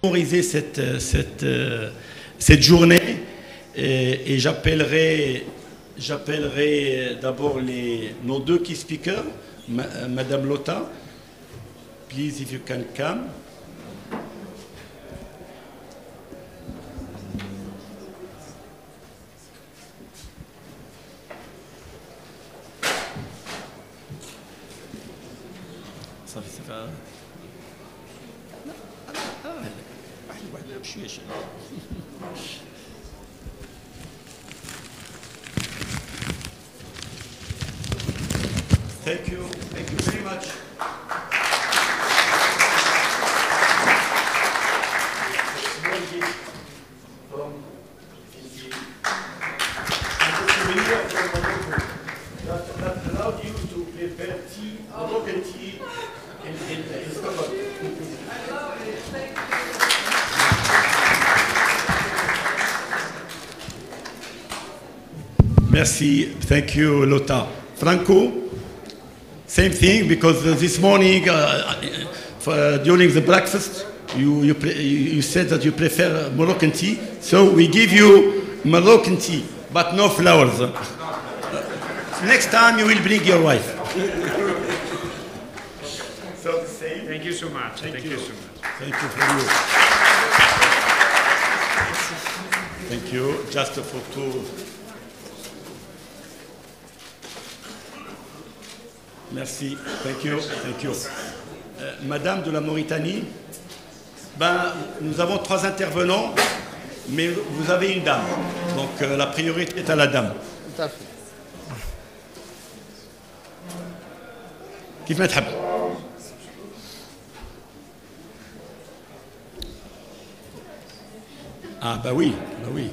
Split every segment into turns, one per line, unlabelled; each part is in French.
Mémoriser cette journée et j'appellerai d'abord nos deux key speakers, Madame Lotta, please if you can come. Thank you very much. That allowed you to prepare tea, Moroccan tea in Stockholm. Merci, thank you, Lotta. Franco, same thing, because this morning, during the breakfast, you said that you prefer Moroccan tea, so we give you Moroccan tea, but no flowers. Next time you will bring your wife. So the same.
Thank you so much. Thank you so much.
Thank you for you. Thank you. Just for two. Merci. Thank you. Thank you. Madame de la Mauritanie, nous avons 3 intervenants, mais vous avez une dame. Donc la priorité est à la dame.
Tout à fait.
كيف ما تحب. Ah bah oui, bah oui.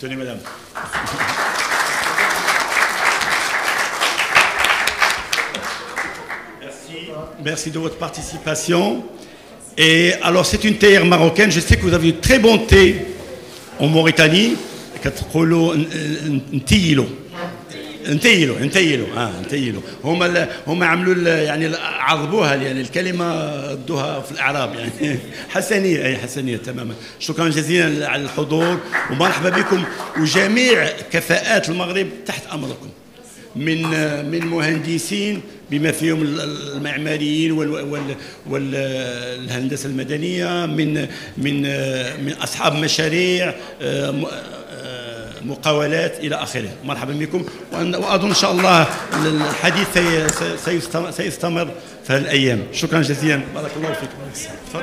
Tenez madame. Merci de votre participation. Et alors c'est une théière marocaine. Je sais que vous avez du très bon thé en Mauritanie. كتقولوا نتيلو هم عملوا يعني عظبوها يعني الكلمه ردوها في الاعراب يعني حسنيه اي حسنيه تماما. شكرا جزيلا على الحضور ومرحبا بكم وجميع كفاءات المغرب تحت امركم من مهندسين بما فيهم المعماريين والهندسه المدنيه من اصحاب مشاريع مقاولات إلى آخره. مرحبا بكم وأظن إن شاء الله الحديث سيستمر في الأيام. شكرا جزيلا بارك الله فيكم.
تفضل.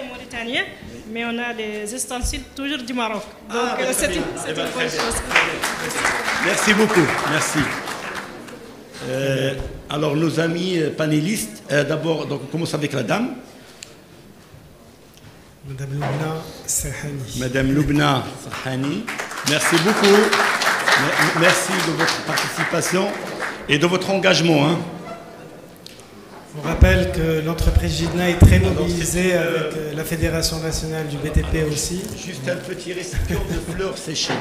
موريتانيا mais on a des ustensiles toujours du Maroc. Donc c'est une bonne chose.
Merci beaucoup. Merci. Alors nos amis panélistes, d'abord donc on commence avec la dame.
Madame Loubna Serhani.
Madame Loubna Serhani, merci beaucoup. Merci de votre participation et de votre engagement. Hein.
On rappelle que l'entreprise Gidna est très mobilisée avec la Fédération nationale du BTP aussi.
Juste un petit récipient de fleurs séchées.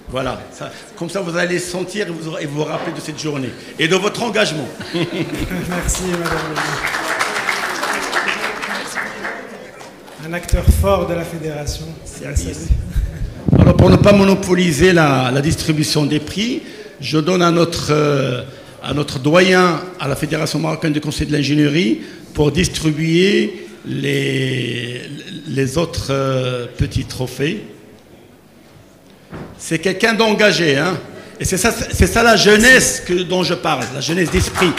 Voilà, ça, comme ça vous allez sentir et vous rappeler de cette journée et de votre engagement.
Merci Madame Loubna. Un acteur fort de la fédération.
Alors pour ne pas monopoliser la distribution des prix, je donne à notre doyen à la Fédération marocaine du Conseil de l'ingénierie pour distribuer les autres petits trophées. C'est quelqu'un d'engagé, hein, et c'est ça la jeunesse dont je parle, la jeunesse d'esprit.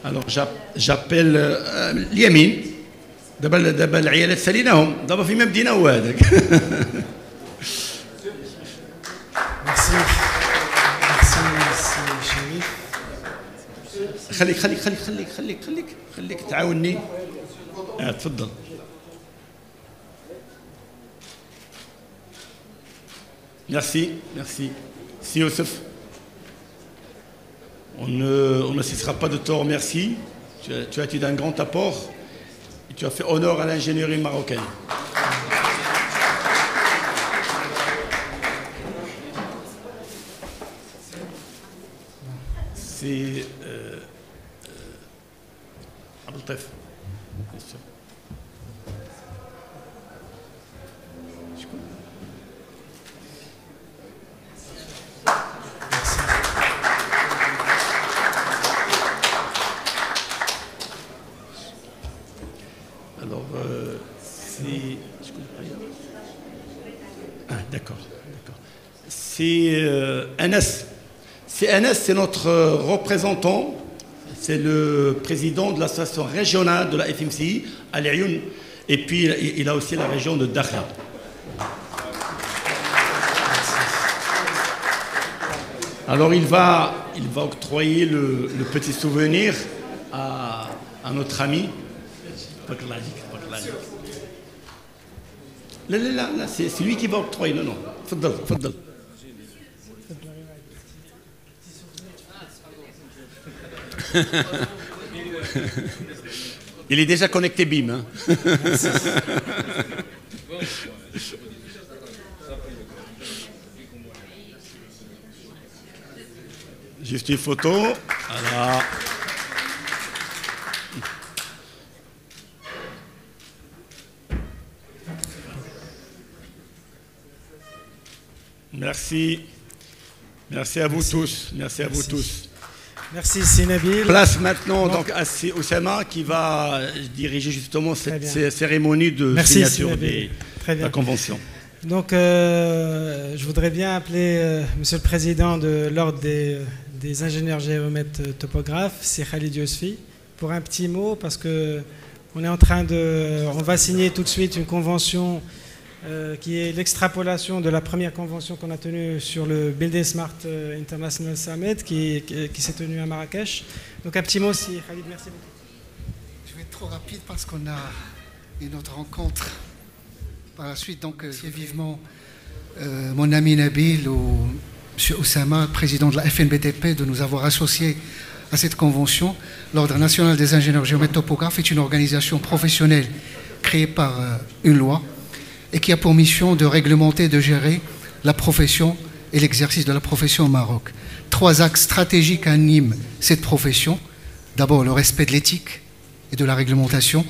Alors j'appelle اليمين دابا العيالات ساليناهم دابا فيما بدينا هو هذاك.
Merci Chérif.
خليك تعاونني. تفضل. Merci. Si Youssef. On ne cessera pas de te remercier. Tu as été d'un grand apport et tu as fait honneur à l'ingénierie marocaine. c'est Abdeltaif. Alors, c'est... Ah, d'accord. C'est Anas. C'est Anas, c'est notre représentant. C'est le président de l'association régionale de la FMCI, Al Ayoun. Et puis, il a aussi la région de Dakhla. Alors, il va octroyer le petit souvenir à notre ami. Là, c'est lui qui va octroyer. Non. Fadal. Il est déjà connecté BIM. Hein. Juste une photo. Voilà. Merci. Merci à vous tous. Merci à vous tous.
Merci Sinabil.
Place maintenant donc à Oussama qui va diriger justement cette cérémonie de signature de la convention.
Donc je voudrais bien appeler Monsieur le Président de l'Ordre des ingénieurs géomètres topographes, c'est Khalid Yousfi, pour un petit mot parce que on va signer tout de suite une convention qui est l'extrapolation de la première convention qu'on a tenue sur le Building Smart International Summit qui s'est tenu à Marrakech. Donc un petit mot si Khalid, merci beaucoup.
Je vais être trop rapide parce qu'on a une autre rencontre par la suite. Donc vivement mon ami Nabil ou M. Oussama, président de la FNBTP, de nous avoir associés à cette convention. L'Ordre national des ingénieurs géomètres topographes est une organisation professionnelle créée par une loi et qui a pour mission de réglementer, de gérer la profession et l'exercice de la profession au Maroc. 3 axes stratégiques animent cette profession. D'abord, le respect de l'éthique et de la réglementation.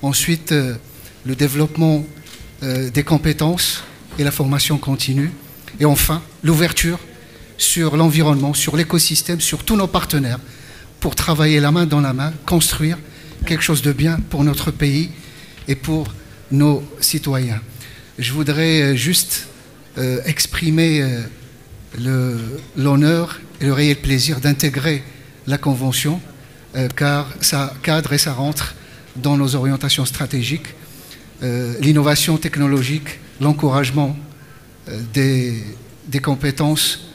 Ensuite, le développement des compétences et la formation continue. Et enfin, l'ouverture sur l'environnement, sur l'écosystème, sur tous nos partenaires, pour travailler la main dans la main, construire quelque chose de bien pour notre pays et pour nos citoyens. Je voudrais juste exprimer l'honneur et le réel plaisir d'intégrer la Convention car ça cadre et ça rentre dans nos orientations stratégiques. L'innovation technologique, l'encouragement des compétences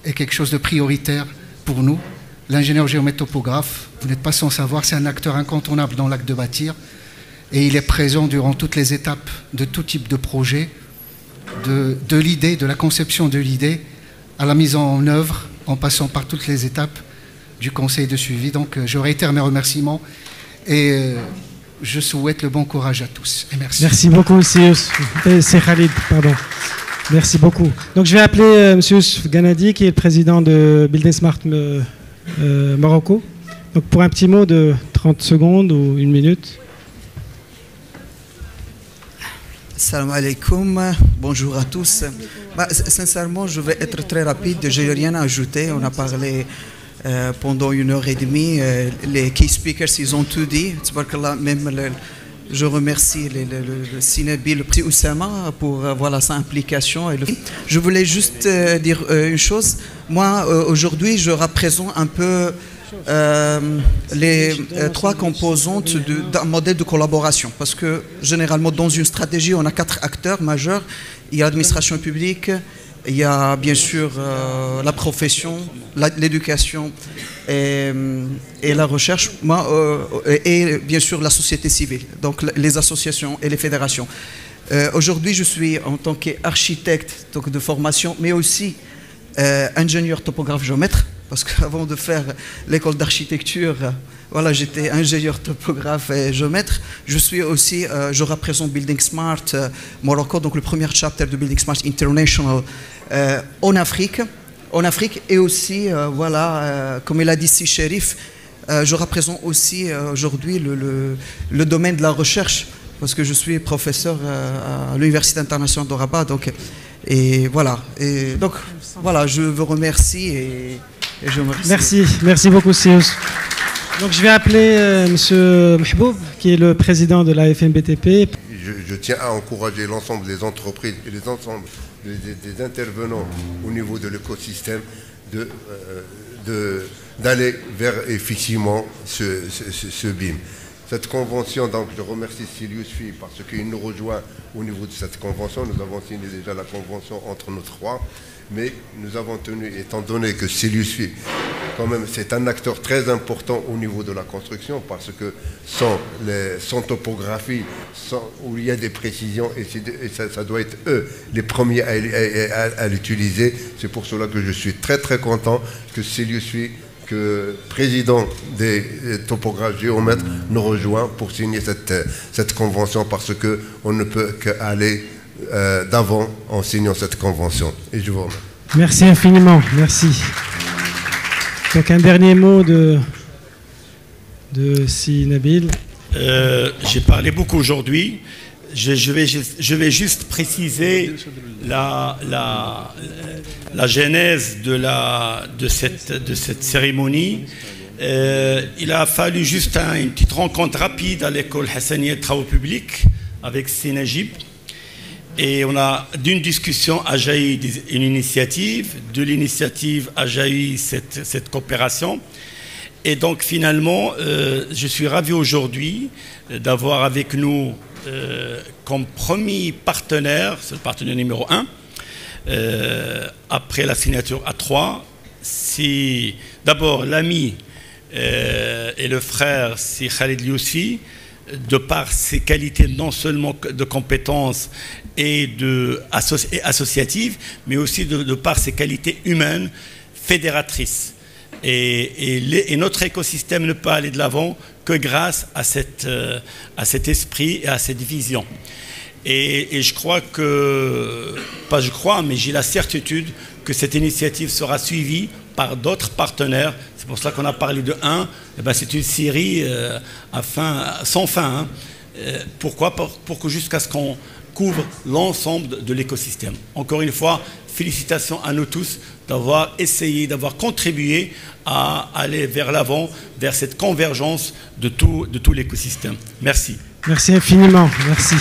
est quelque chose de prioritaire pour nous. L'ingénieur géomètre topographe, vous n'êtes pas sans savoir, c'est un acteur incontournable dans l'acte de bâtir. Et il est présent durant toutes les étapes de tout type de projet, de l'idée, de la conception de l'idée, à la mise en œuvre, en passant par toutes les étapes du conseil de suivi. Donc je réitère mes remerciements et je souhaite le bon courage à tous. Et merci.
Merci beaucoup, c'est Khalid, pardon. Merci beaucoup. Donc je vais appeler M. Yousf Ganadi, qui est le président de Building Smart Morocco. Donc pour un petit mot de 30 secondes ou 1 minute.
Salam alaikum, bonjour à tous. Sincèrement, je vais être très rapide, je n'ai rien à ajouter. On a parlé pendant 1h30. Les key speakers, ils ont tout dit. Même je remercie le Sinabil, le petit Oussama pour sa implication. Je voulais juste dire une chose. Moi, aujourd'hui, je représente un peu les 3 composantes d'un modèle de collaboration. Parce que généralement, dans une stratégie, on a 4 acteurs majeurs. Il y a l'administration publique, il y a bien sûr la profession, l'éducation et la recherche, et bien sûr la société civile, donc les associations et les fédérations. Aujourd'hui, je suis en tant qu'architecte de formation, mais aussi ingénieur topographe géomètre. Parce qu'avant de faire l'école d'architecture, j'étais ingénieur topographe et géomètre. Je représente Building Smart Morocco, donc le premier chapter de Building Smart International en Afrique. en Afrique. Et aussi, voilà, comme il a dit si Chérif, je représente aussi aujourd'hui le domaine de la recherche, parce que je suis professeur à l'Université internationale de Rabat. Donc, voilà, je vous remercie et je vous remercie.
Merci beaucoup, Sious. Donc je vais appeler Monsieur Mahboub, qui est le président de la FNBTP.
Je tiens à encourager l'ensemble des entreprises et l'ensemble des intervenants au niveau de l'écosystème d'aller vers effectivement ce BIM. Cette convention, donc je remercie Silius Fi parce qu'il nous rejoint au niveau de cette convention. Nous avons signé déjà la convention entre nous trois, mais nous avons tenu, étant donné que Silius Fi, quand même, c'est un acteur très important au niveau de la construction parce que sans topographie, où il y a des précisions, et ça doit être eux les premiers à l'utiliser. C'est pour cela que je suis très très content que Silius Fi, que président des topographes géomètres, nous rejoint pour signer cette convention parce qu'on ne peut qu'aller d'avant en signant cette convention. Et je vous remercie.
Merci infiniment, merci. Donc un dernier mot de Si Nabil.
J'ai parlé beaucoup aujourd'hui. Je vais juste préciser la genèse de cette cérémonie. Il a fallu juste une petite rencontre rapide à l'école Hassaniya de Travaux Publics avec Sénagib. Et d'une discussion a jailli une initiative. De l'initiative a jailli cette coopération. Et donc finalement, je suis ravi aujourd'hui d'avoir avec nous comme premier partenaire, c'est le partenaire numéro 1, après la signature à 3, c'est d'abord l'ami et le frère, c'est Khalid Yousfi, de par ses qualités non seulement de compétences et associatives, mais aussi de par ses qualités humaines, fédératrices. Et notre écosystème ne peut aller de l'avant que grâce à cet esprit et à cette vision. Et je crois que, pas je crois, mais j'ai la certitude que cette initiative sera suivie par d'autres partenaires. C'est pour ça qu'on a parlé de 1. C'est une série sans fin. Pourquoi ? Pour que jusqu'à ce qu'on couvre l'ensemble de l'écosystème. Encore une fois, félicitations à nous tous d'avoir essayé, d'avoir contribué à aller vers l'avant, vers cette convergence de tout l'écosystème. Merci.
Merci infiniment. Merci.